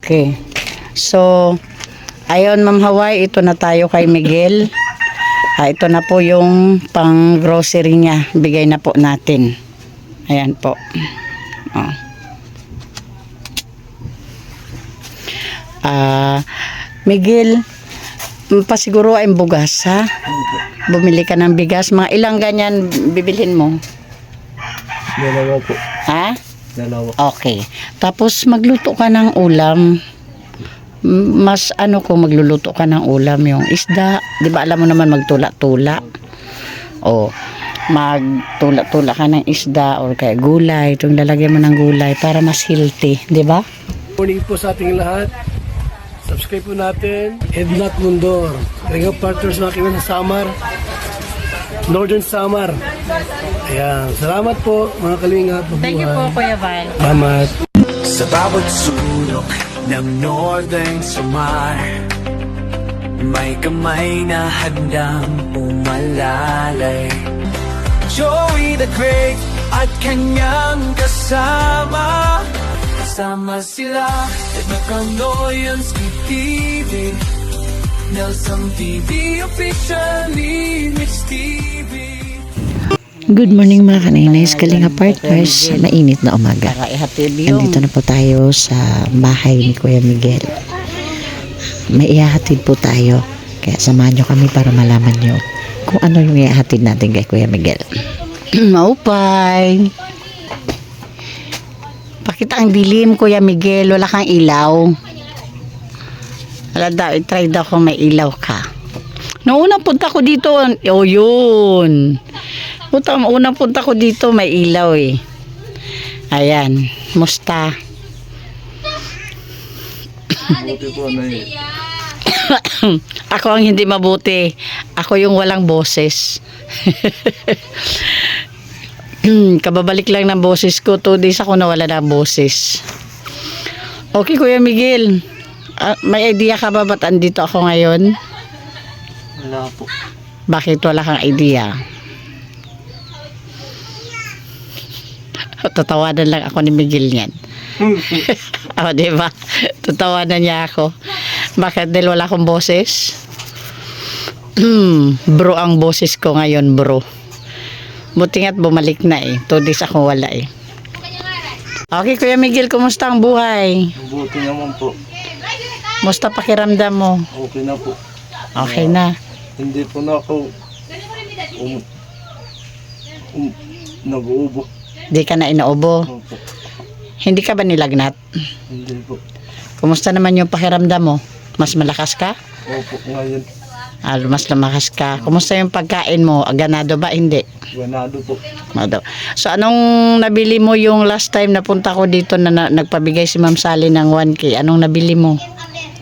Okay. So, ayun Ma'am Hawaii, ito na tayo kay Miguel. Ito na po yung pang grocery niya. Bigay na po natin. Ayan po. Oh. Miguel, pasiguro ay bugas ha? Bumili ka ng bigas. Mga ilang ganyan bibilhin mo? Dalawa po. Ha? Dalawa. Okay. Tapos magluto ka ng ulam. Mas ano kung magluluto ka ng ulam, yung isda. Di ba alam mo naman magtula-tula? O, magtula-tula ka ng isda or kaya gulay. Itong lalagyan mo ng gulay para mas healthy. Di ba? Morning po sa ating lahat. Subscribe po natin. Ednat Mundor. Ring of Partners na aking Samar. Northern Samar. Ayan. Salamat po mga kalingap. Thank you po, Kuya Val. Salamat. Sa bawat sulok ng Northern Samar, may kamay na handang pumalalay. Joey the Great at kanyang kasama. Kasama sila at Nakanoyanski TV, Nelson TV, officially Rich TV. Good morning mga kanainais, Kalinga Partners. Mainit na umaga. Para ihatid yung... Andito na po tayo sa bahay ni Kuya Miguel. May ihahatid po tayo. Kaya samahan nyo kami para malaman nyo kung ano yung ihahatid natin kay Kuya Miguel. Maupay. Pakita ang dilim, Kuya Miguel. Wala kang ilaw. Wala daw, i-try daw kung may ilaw ka. Noong unang punta ko dito, oh yun. Unang punta ko dito, may ilaw eh. Ayan, musta? Buti po na Ako ang hindi mabuti. Ako yung walang boses. Kababalik lang ng boses ko. 2 days ako nawala ng boses. Okay, Kuya Miguel. May idea ka ba ba't andito ako ngayon? Wala po. Bakit wala kang idea? Tatawanan lang ako ni Miguel niyan. O, diba? Tatawanan niya ako. Bakit? Dahil wala akong boses? Bro ang boses ko ngayon, bro. Buti nga't bumalik na eh. 2 days ako wala eh. Okay, Kuya Miguel, kumusta ang buhay? Buti naman po. Musta pakiramdam mo? Okay na po. Okay na. Hindi po na ako nag-uubo. Di ka na inaubo. Opo. Hindi ka ba nilagnat? Hindi po. Kumusta naman yung pakiramdam mo? Mas malakas ka? Opo, ngayon. Mas lumakas ka. Kumusta yung pagkain mo? Ganado ba? Hindi. Ganado po. Ganado. So, anong nabili mo yung last time na punta ko dito na nagpabigay si Ma'am Sally ng 1K? Anong nabili mo?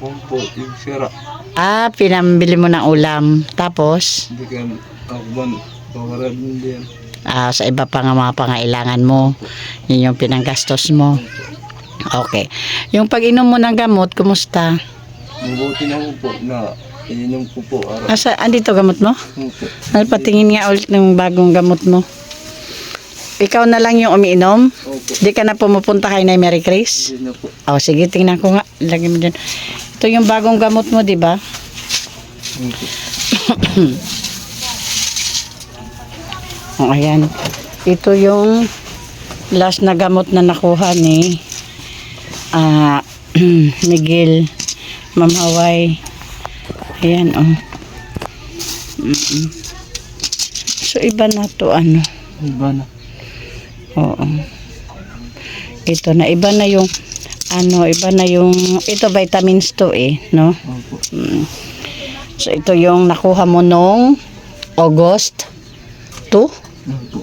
Opo, yung sira. Pinambili mo ng ulam. Tapos, Hindi ka akban. Pawarad hindi yan. sa iba pa nga mga pangailangan mo. Yun yung pinanggastos mo. Okay. Yung pag-inom mo ng gamot, kumusta? Mabuti naman po na ininom ko po araw. Andito gamot mo? Opo. Patingin nga ulit ng bagong gamot mo. Ikaw na lang yung umiinom? Opo. Di ka na pumupunta kay na Mary Grace? Hindi na po. Sige, tingnan ko nga. Lagay mo dyan. Ito yung bagong gamot mo, di ba? Opo. Ayan. Ito yung last na gamot na nakuha ni Miguel. Ma'am Hawaii. Ayan, oh. So, iba na to, ano. Iba na. Oo. Ito na, iba na yung, iba na yung, ito vitamins to eh, no? Opo. So, ito yung nakuha mo nung August 2?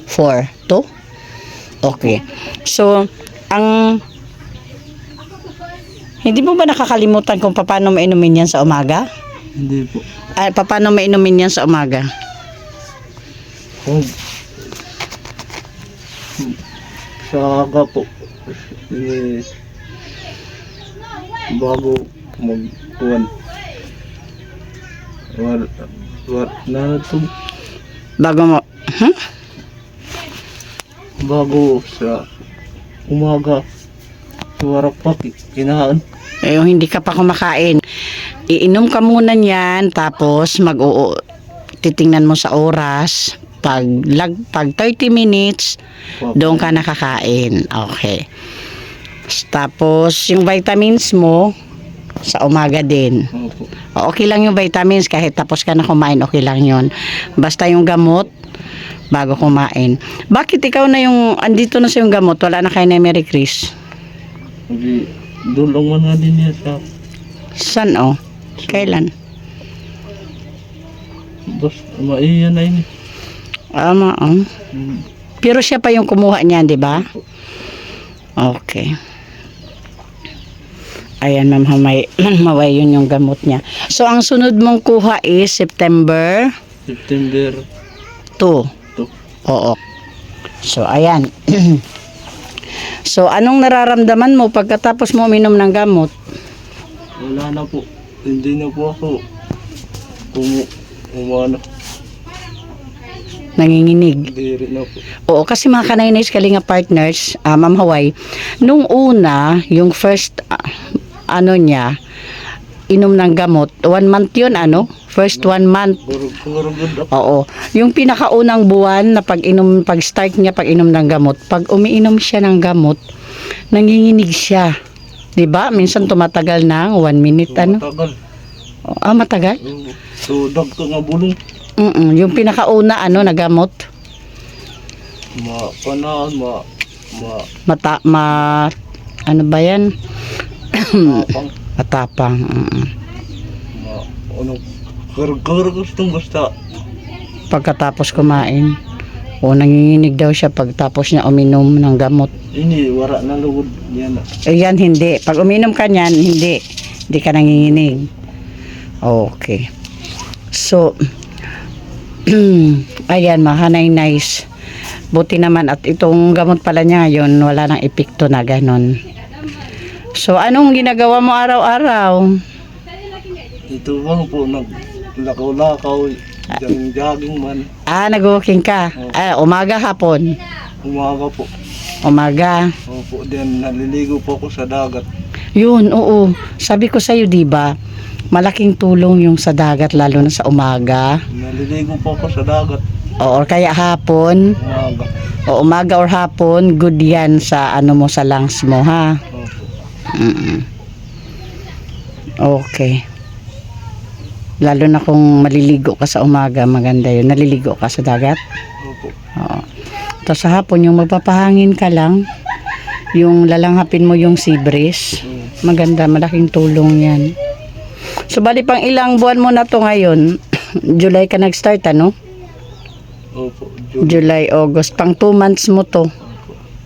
4? 2? Okay. So, hindi mo ba nakakalimutan kung paano mainumin yan sa umaga? Hindi po. Paano mainumin yan sa umaga? Sa aga po. Bago magkuhan. Na ito. Bago mo, Bago sa umaga. Warap pa. Kinahaan. yung hindi ka pa kumakain. Iinom ka muna niyan, tapos titingnan mo sa oras. Pag 30 minutes, doon ka nakakain. Okay. Tapos, yung vitamins mo, sa umaga din. Opo. Okay lang yung vitamins, kahit tapos ka na kumain, okay lang yun. Basta yung gamot, bago kumain. Bakit ikaw na yung, andito na sa yung gamot, wala na kayo na Mary Chris? Kasi doon lang man nga din niya sa San oh? Kailan? basta maiyan na yun. Ama, oh. Pero siya pa yung kumuha niyan, di ba? Okay. Ayan, ma'am, maway yun yung gamot niya. So, ang sunod mong kuha is September September 2. 2. Oo. So, ayan. So, anong nararamdaman mo pagkatapos mo uminom ng gamot? Wala na po. Hindi na po ako umano. Nanginginig. Hindi rin na po. Oo, kasi mga Kanaynay's Kalinga partners, Ma'am Hawaii, nung una, yung first, niya, inom ng gamot, 1 month yun, First 1 month. Purugod ako. Oo. Yung pinakaunang buwan na pag start niya pag inom ng gamot, pag umiinom siya ng gamot, nanginginig siya. 'Di ba? Minsan tumatagal ng 1 minute Matagal. Matagal? So, dagko nga bulong. Yung pinakauna na gamot, Panahon, ano ba 'yan? apang, Matapang. karag gustong basta. Pagkatapos kumain, nanginginig daw siya pagtapos niya uminom ng gamot. Ini, wara na lugod. Yan na. Yan hindi. Pag uminom ka niyan, hindi. Hindi ka nanginginig. Okay. So, ayan, mahanay nice. Buti naman at itong gamot pala niya ngayon, wala nang epekto na ganon. So, anong ginagawa mo araw-araw? Ito bang po, naglakaw-lakaw, jogging man, Nag-walking ka. Umaga, hapon. umaga po. Umaga. Opo, then naliligo po ako sa dagat. Yun, oo. Sabi ko sa'yo, diba, malaking tulong yung sa dagat, lalo na sa umaga. Naliligo po ako sa dagat, Or kaya hapon. umaga. Umaga or hapon, good yan sa mo, sa lungs mo, ha? Opo. Okay. Lalo na kung maliligo ka sa umaga, maganda yun. Naliligo ka sa dagat. Opo. Oo. Tapos sa hapon, yung magpapahangin ka lang, yung lalanghapin mo yung sea breeze, maganda, malaking tulong yan. So, bali pang ilang buwan mo na to ngayon? July ka nag-start, Opo. July, August. Pang 2 months mo to.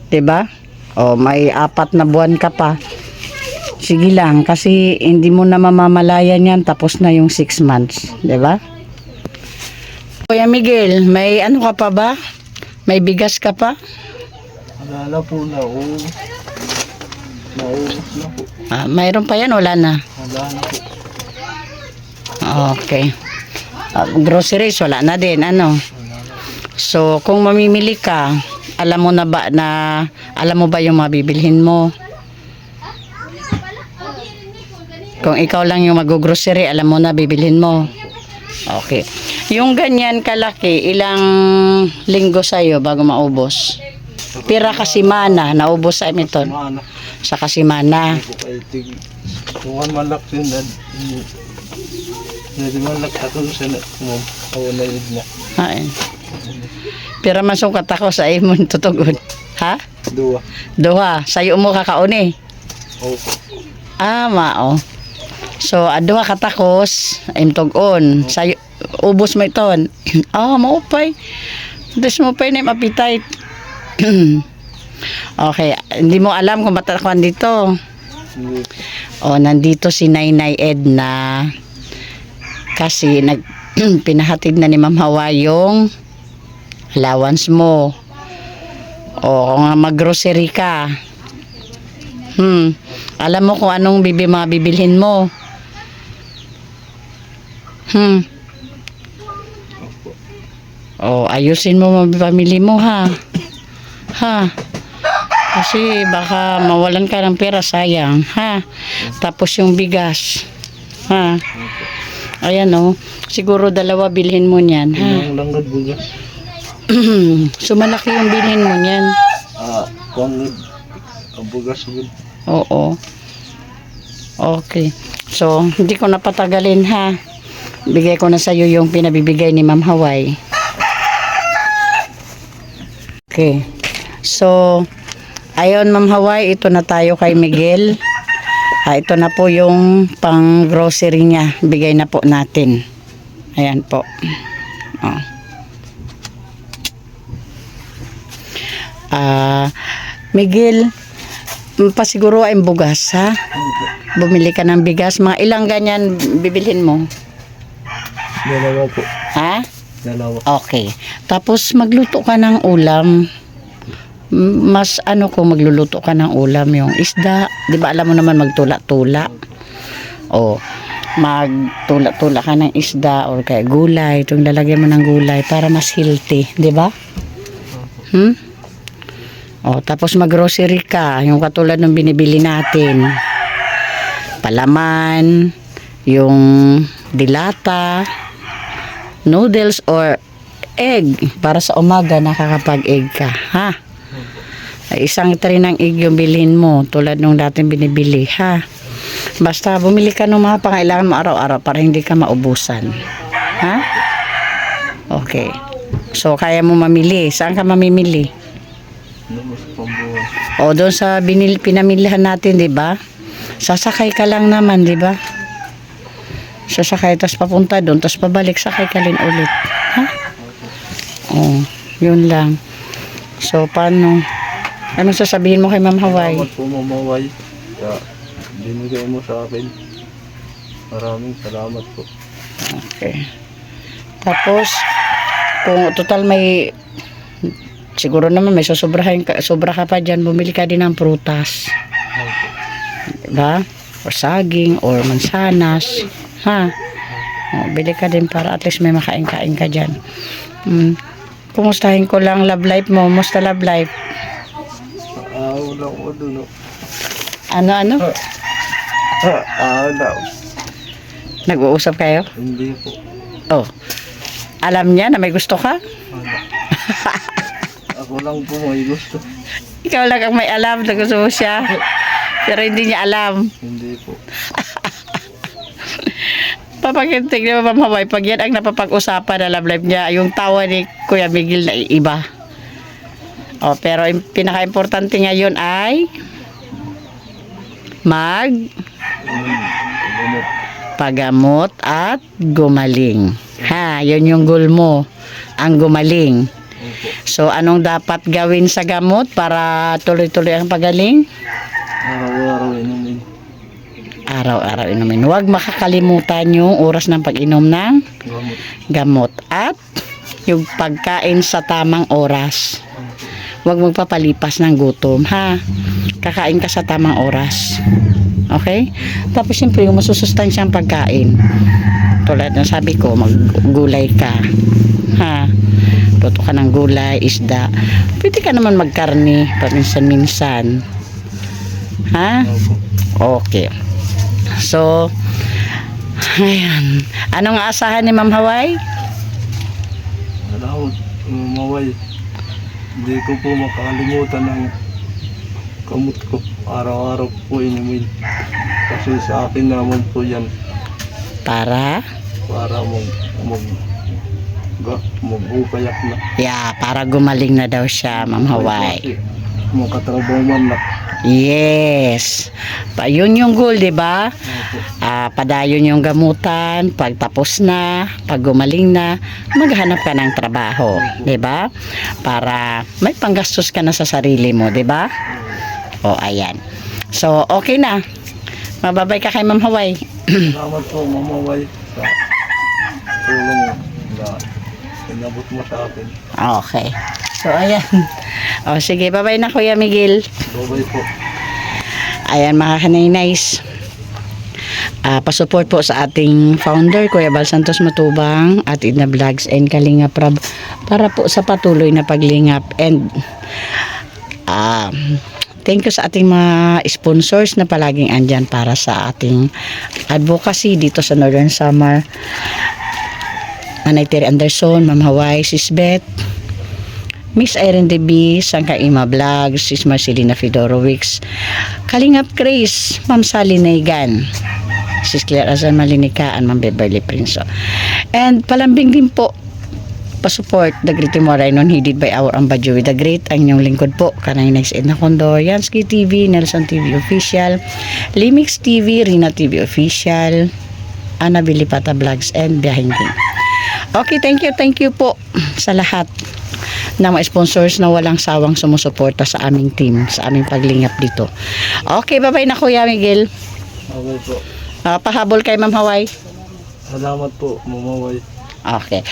Diba? May 4 na buwan ka pa. Sige lang, kasi hindi mo na mamamalayan yan, tapos na yung 6 months. Diba? Kuya Miguel, may ka pa ba? May bigas ka pa? Alala po na ako. Naubos na po. Mayroon pa yan, wala na. Wala na po. Okay. Groceries, wala na din, So, kung mamimili ka, alam mo ba yung mabibilhin mo? Kung ikaw lang yung mag-grocery, alam mo na bibilhin mo. Okay. Yung ganyan kalaki, ilang linggo sa'yo bago maubos? Pira kasimana, naubos sa emiton. Mana. Sa kasimana. Po kay tig. Tuwan malak sin dad. Hindi malak ako sa na mo. Awan na yun na. Ay. Pira masukat ako sa imon tutugon. Ha? Duha. Sa'yo mo kakauni. Opo. Mao. So, duha katakos, imtog-on. Sa'yo, ubos mo iton. Maupay. Des mo pa yung appetite. Okay. Hindi mo alam kung matatakwan dito. Hindi. Nandito si Nainay Edna. Kasi pinahatid na ni Ma'am Hawa yung allowance mo. Kung mag-grocery ka. Alam mo kung anong mabibilhin mo. Ayusin mo pamili mo, ha. Kasi baka mawalan ka ng pera, sayang, ha? Tapos yung bigas, ha? Ayan, oh. Siguro 2 bilhin mo niyan, ha? Ang langgad bugas. So, malaki yung bilhin mo niyan. Kuwang ang bugas good. Oo. Okay. So, hindi ko napatagalin, ha? Bigay ko na sa'yo yung pinabibigay ni Ma'am Hawaii. Okay. So, ayun, Ma'am Hawaii, ito na tayo kay Miguel. Ito na po yung pang grocery niya. Bigay na po natin. Ayan po. Oh. Miguel, pasiguro ay bugas, ha? Bumili ka ng bigas. Mga ilang ganyan bibilhin mo? 2 po. Ha? 2. Okay. Tapos magluto ka ng ulam. Mas ano kung magluluto ka ng ulam, yung isda. Di ba alam mo naman magtula-tula? O, magtula-tula ka ng isda or kaya gulay. Itong lalagyan mo ng gulay para mas healthy. Di ba? O, tapos mag-grocery ka. Yung katulad ng binibili natin. Palaman, yung dilata, noodles or egg para sa umaga nakakapag-egg ka, ha? Isang tray ng egg yung bilhin mo tulad nung dating binibili, ha? Basta bumili ka ng mga pangailangan mo araw-araw para hindi ka maubusan, ha? Okay. So kaya mo mamili. Saan ka mamimili? Namas pambuwas. O doon sa pinamilihan natin, di ba? Sasakay ka lang naman, di ba? Sasakay, tas papunta doon, tas pabalik, sakay ka rin ulit. Ha? Oh, yun lang. So, paano? Anong sasabihin mo kay Ma'am Hawaii? Salamat po, Ma'am Hawaii. Sa binigay mo sa akin. Maraming salamat po. Okay. Tapos, kung total may, siguro naman may sobra ka pa dyan, bumili ka din ng prutas. Diba? Or saging, or mansanas. Ha? O, bili ka din para at least may makain-kain ka dyan. Kumustahin ko lang love life mo. Musta love life? Wala ko doon. Ano? Wala. Nag-uusap kayo? Hindi po. Oh. Alam niya na may gusto ka? Wala. Ako lang po may gusto. Ikaw lang ang may alam na gusto mo siya. Pero hindi niya alam. Hindi po. Papakintig na Ma'am Hawaii, pag yan ang napapag-usapan na love life niya, yung tawa ni Kuya Miguel na iba. O, pero yung pinaka-importante ngayon ay pagamot at gumaling. Ha, yun yung goal mo, ang gumaling. So, anong dapat gawin sa gamot para tuloy-tuloy ang pagaling? Araw-araw inumin. Araw-araw inumin. Huwag makakalimutan yung oras ng pag-inom ng gamot at yung pagkain sa tamang oras. Huwag magpapalipas ng gutom, ha? Kakain ka sa tamang oras. Okay? Tapos siyempre yung masusustansyang pagkain. Tulad ng sabi ko, maggulay ka. Ha? Luto ka ng gulay, isda. Pwede ka naman magkarni paminsan-minsan. Ha? Okay. So, ayan. Anong aasahan ni Ma'am Hawaii? Salamat, Ma'am Hawaii. Hindi ko po makalimutan ang kamot ko. Araw-araw po inumin. Kasi sa akin naman po yan. Para mag-upayak na. yeah, para gumaling na daw siya, Ma'am Hawaii. Makatrabaho man na. Yes. Yun yung goal, di ba? Padayon yung gamutan, pag tapos na, pag gumaling na, maghanap ka ng trabaho, di ba? Para may panggastos ka na sa sarili mo, di ba? O, ayan. So, okay na. Mababay ka kay Ma'am Hawaii. Salamat po, Ma'am Hawaii, sa tulong na inabot mo sa akin. Okay. So, ayan. O, sige, bye-bye na Kuya Miguel. Bye-bye po. Ayan mga kaninays. Pasupport po sa ating founder, Kuya Bal Santos Matubang, at Edna Vlogs and Kalinga Prab para po sa patuloy na paglingap and Thank you sa ating mga sponsors na palaging andyan para sa ating advocacy dito sa Northern Samar. Nanay Terry Anderson, Ma'am Hawaii, Sis Beth, Miss Irene DB, Sangka Ima Vlog, Sis Marcelina Fedorowicz, Kalingap Grace, Ma'am Sally Naigan, Sis Claire Azan Malinikaan, Ma'am Beverly Prinso. And palambing din po pa-support the Great Timoray non heeded by our Ambadyo with the Great. Ang inyong lingkod po, Kanay Nice Edna Condor, Yansky TV, Nelson TV Official, Limix TV, Rina TV Official, Ana Bilipata Vlogs, and Biyahing King. Okay, thank you po sa lahat ng mga sponsors na walang sawang sumusuporta sa aming team, sa aming paglingap dito. Okay, bye-bye na Kuya Miguel. Okay po. Pahabol kay Ma'am Hawaii. Salamat po, Mamaway. Okay.